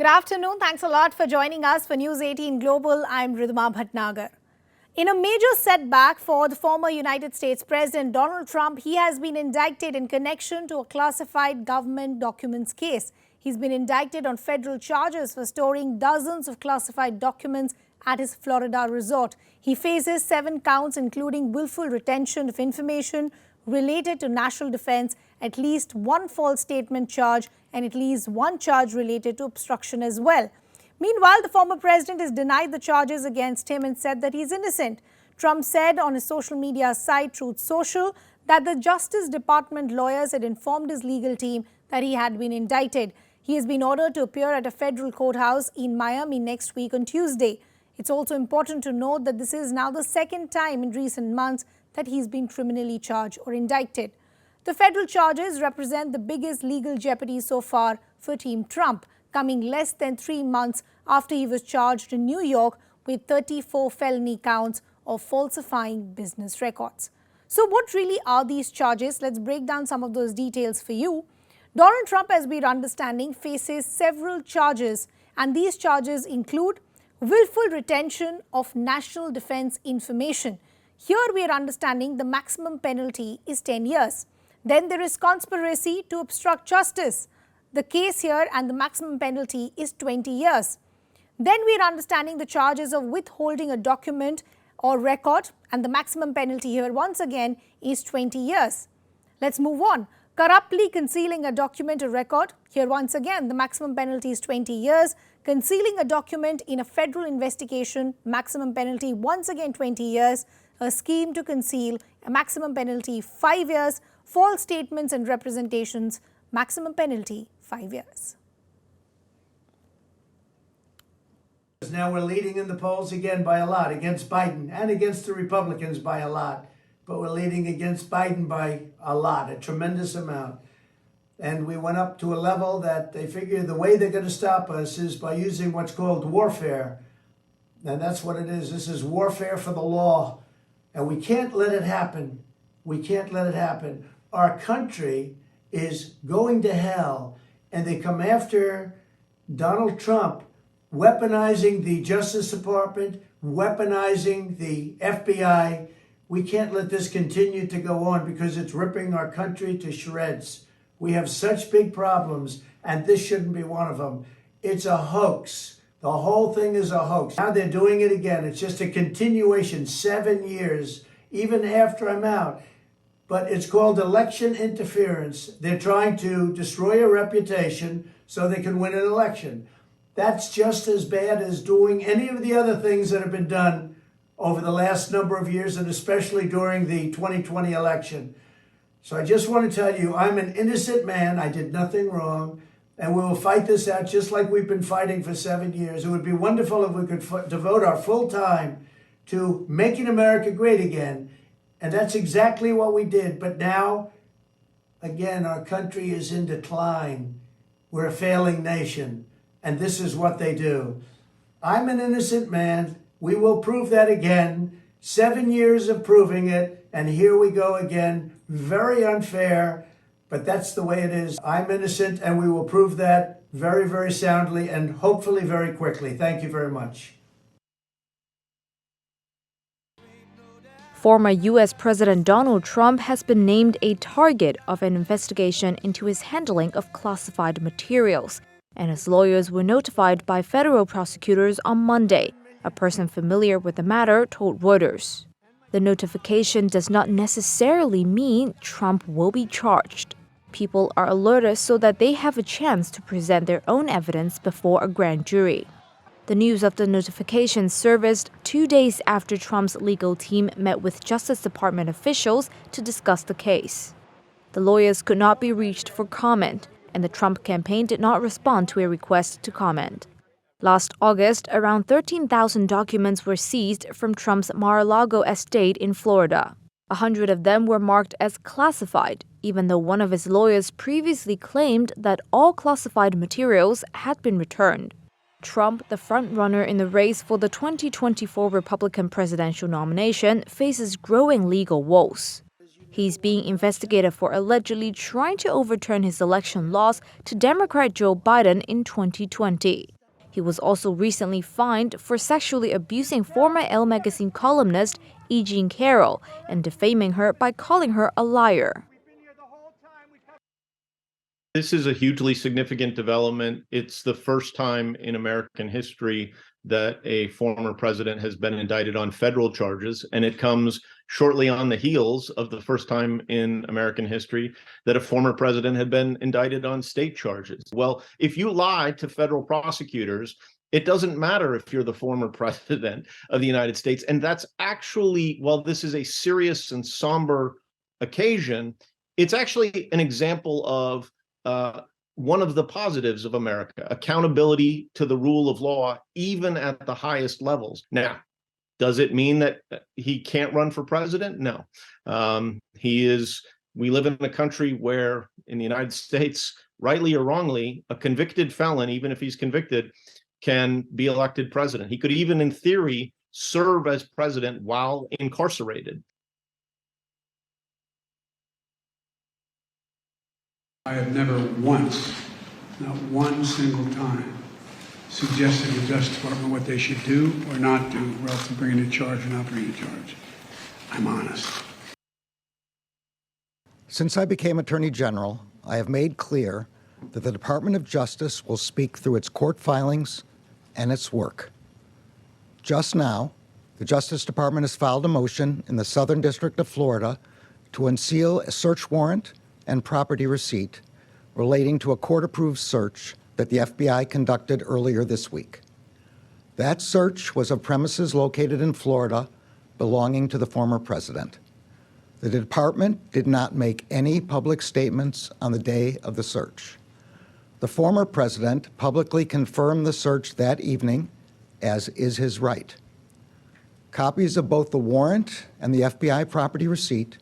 Good afternoon. Thanks a lot for joining us for News 18 Global. I'm Ridhima Bhatnagar. In a major setback for the former United States President Donald Trump, he has been indicted in connection to a classified government documents case. He's been indicted on federal charges for storing dozens of classified documents at his Florida resort. He faces 7 counts, including willful retention of information related to national defense, at least 1 false statement charge, and at least 1 charge related to obstruction as well. Meanwhile, the former president has denied the charges against him and said that he's innocent. Trump said on his social media site, Truth Social, that the Justice Department lawyers had informed his legal team that he had been indicted. He has been ordered to appear at a federal courthouse in Miami next week on Tuesday. It's also important to note that this is now the 2nd time in recent months that he's been criminally charged or indicted. The federal charges represent the biggest legal jeopardy so far for Team Trump, coming less than 3 months after he was charged in New York with 34 felony counts of falsifying business records. So what really are these charges? Let's break down some of those details for you. Donald Trump, as we're understanding, faces several charges, and these charges include willful retention of national defense information. Here we are understanding the maximum penalty is 10 years. Then there is conspiracy to obstruct justice. The case here and the maximum penalty is 20 years. Then we are understanding the charges of withholding a document or record, and the maximum penalty here once again is 20 years. Let's move on. Corruptly concealing a document or record. Here once again the maximum penalty is 20 years. Concealing a document in a federal investigation, maximum penalty once again 20 years. A scheme to conceal, a maximum penalty 5 years. False statements and representations, maximum penalty 5 years. Now we're leading in the polls again by a lot, against Biden and against the Republicans by a lot. But we're leading against Biden by a lot, a tremendous amount. And we went up to a level that they figure the way they're going to stop us is by using what's called warfare. And that's what it is. This is warfare for the law. And we can't let it happen. We can't let it happen. Our country is going to hell. And they come after Donald Trump, weaponizing the Justice Department, weaponizing the FBI. We can't let this continue to go on because it's ripping our country to shreds. We have such big problems, and this shouldn't be one of them. It's a hoax. The whole thing is a hoax. Now they're doing it again. It's just a continuation, 7 years, even after I'm out. But it's called election interference. They're trying to destroy a reputation so they can win an election. That's just as bad as doing any of the other things that have been done over the last number of years, and especially during the 2020 election. So I just want to tell you, I'm an innocent man. I did nothing wrong. And we will fight this out just like we've been fighting for 7 years. It would be wonderful if we could devote our full time to making America great again. And that's exactly what we did. But now, again, our country is in decline. We're a failing nation. And this is what they do. I'm an innocent man. We will prove that again. 7 years of proving it. And here we go again. Very unfair. But that's the way it is. I'm innocent, and we will prove that very, very soundly and hopefully very quickly. Thank you very much. Former U.S. President Donald Trump has been named a target of an investigation into his handling of classified materials, and his lawyers were notified by federal prosecutors on Monday, a person familiar with the matter told Reuters. The notification does not necessarily mean Trump will be charged. People are alerted so that they have a chance to present their own evidence before a grand jury. The news of the notification surfaced 2 days after Trump's legal team met with Justice Department officials to discuss the case. The lawyers could not be reached for comment, and the Trump campaign did not respond to a request to comment. Last August, around 13,000 documents were seized from Trump's Mar-a-Lago estate in Florida. 100 of them were marked as classified, even though one of his lawyers previously claimed that all classified materials had been returned. Trump, the frontrunner in the race for the 2024 Republican presidential nomination, faces growing legal woes. He's being investigated for allegedly trying to overturn his election loss to Democrat Joe Biden in 2020. He was also recently fined for sexually abusing former Elle magazine columnist E. Jean Carroll and defaming her by calling her a liar. This is a hugely significant development. It's the first time in American history that a former president has been indicted on federal charges, and it comes shortly on the heels of the first time in American history that a former president had been indicted on state charges. Well, if you lie to federal prosecutors, it doesn't matter if you're the former president of the United States. And that's actually, while this is a serious and somber occasion, it's actually an example of one of the positives of America: accountability to the rule of law, even at the highest levels. Now, does it mean that he can't run for president? No. We live in a country where, in the United States, rightly or wrongly, a convicted felon, even if he's convicted, can be elected president. He could even, in theory, serve as president while incarcerated. I have never once, not one single time, suggested to the Justice Department what they should do or not do, or else to bring in a charge or not bring in a charge. I'm honest. Since I became Attorney General, I have made clear that the Department of Justice will speak through its court filings and its work. Just now, the Justice Department has filed a motion in the Southern District of Florida to unseal a search warrant and property receipt relating to a court-approved search that the FBI conducted earlier this week. That search was of premises located in Florida belonging to the former president. The department did not make any public statements on the day of the search. The former president publicly confirmed the search that evening, as is his right. Copies of both the warrant and the FBI property receipt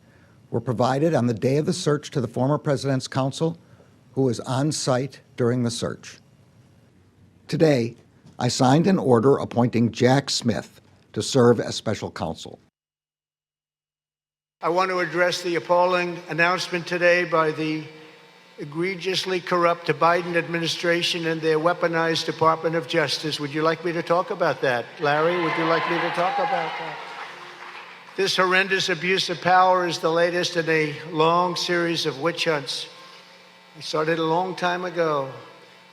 were provided on the day of the search to the former president's counsel, who was on site during the search. Today, I signed an order appointing Jack Smith to serve as special counsel. I want to address the appalling announcement today by the egregiously corrupt Biden administration and their weaponized Department of Justice. Would you like me to talk about that? Larry, would you like me to talk about that? This horrendous abuse of power is the latest in a long series of witch hunts. We started a long time ago.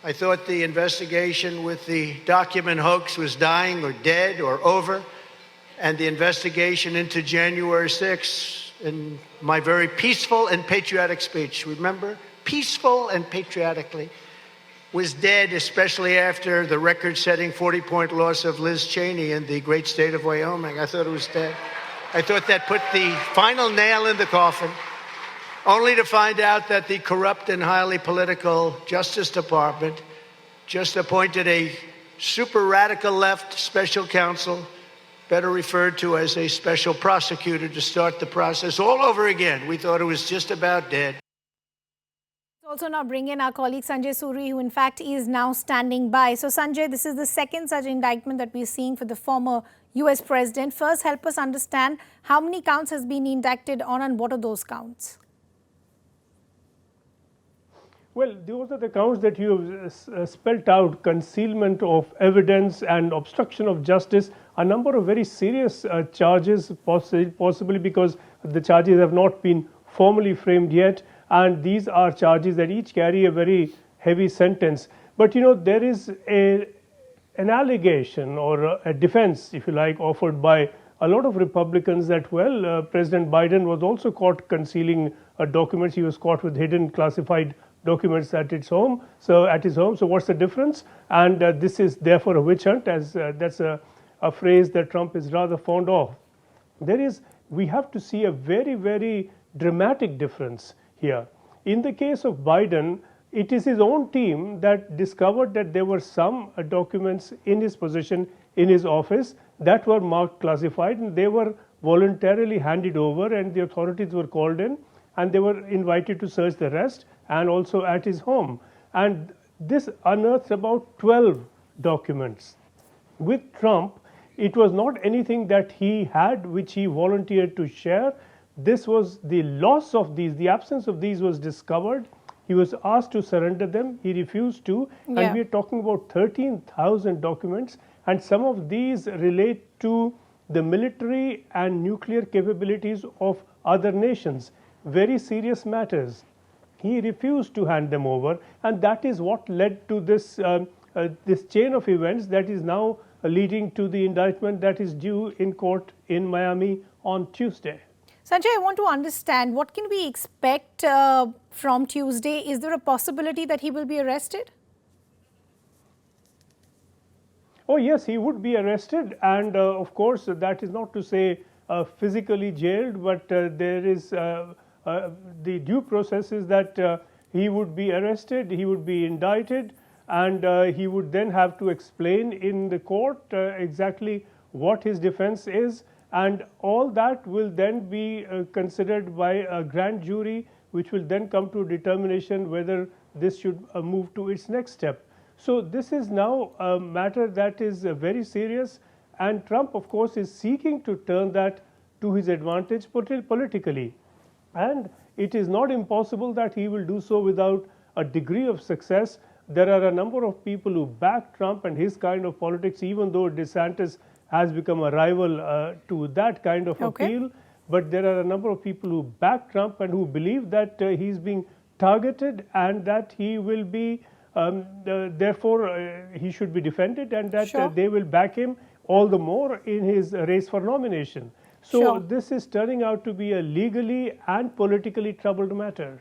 I thought the investigation with the document hoax was dying or dead or over, and the investigation into January 6th, in my very peaceful and patriotic speech, remember? Peaceful and patriotically, was dead, especially after the record-setting 40-point loss of Liz Cheney in the great state of Wyoming. I thought it was dead. I thought that put the final nail in the coffin, only to find out that the corrupt and highly political Justice Department just appointed a super radical left special counsel, better referred to as a special prosecutor, to start the process all over again. We thought it was just about dead. Also now bring in our colleague Sanjay Suri, who in fact is now standing by. So Sanjay, this is the second such indictment that we're seeing for the former US president. First, help us understand how many counts has been indicted on and what are those counts? Well, those are the counts that you have spelled out: concealment of evidence and obstruction of justice. A number of very serious charges, possibly because the charges have not been formally framed yet. And these are charges that each carry a very heavy sentence. But you know, there is an allegation or a defense, if you like, offered by a lot of Republicans that, well, President Biden was also caught concealing documents. He was caught with hidden classified documents at his home. So what's the difference? And this is therefore a witch hunt, as that's a phrase that Trump is rather fond of. We have to see a very, very dramatic difference here. In the case of Biden, it is his own team that discovered that there were some documents in his possession, in his office, that were marked classified, and they were voluntarily handed over, and the authorities were called in, and they were invited to search the rest, and also at his home. And this unearthed about 12 documents. With Trump, it was not anything that he had which he volunteered to share. This was the loss of these, the absence of these was discovered. He was asked to surrender them. He refused to. Yeah. And we are talking about 13,000 documents. And some of these relate to the military and nuclear capabilities of other nations. Very serious matters. He refused to hand them over, and that is what led to this this chain of events that is now leading to the indictment that is due in court in Miami on Tuesday. Sanjay, I want to understand, what can we expect from Tuesday? Is there a possibility that he will be arrested? Oh yes, he would be arrested, and of course that is not to say physically jailed, but there is the due process is that he would be arrested, he would be indicted, and he would then have to explain in the court exactly what his defense is, and all that will then be considered by a grand jury, which will then come to a determination whether this should move to its next step. So this is now a matter that is very serious, and Trump, of course, is seeking to turn that to his advantage politically. And it is not impossible that he will do so without a degree of success. There are a number of people who back Trump and his kind of politics, even though DeSantis has become a rival to that kind of appeal. But there are a number of people who back Trump and who believe that he's being targeted and that he will be, therefore, he should be defended, and that they will back him all the more in his race for nomination. So this is turning out to be a legally and politically troubled matter.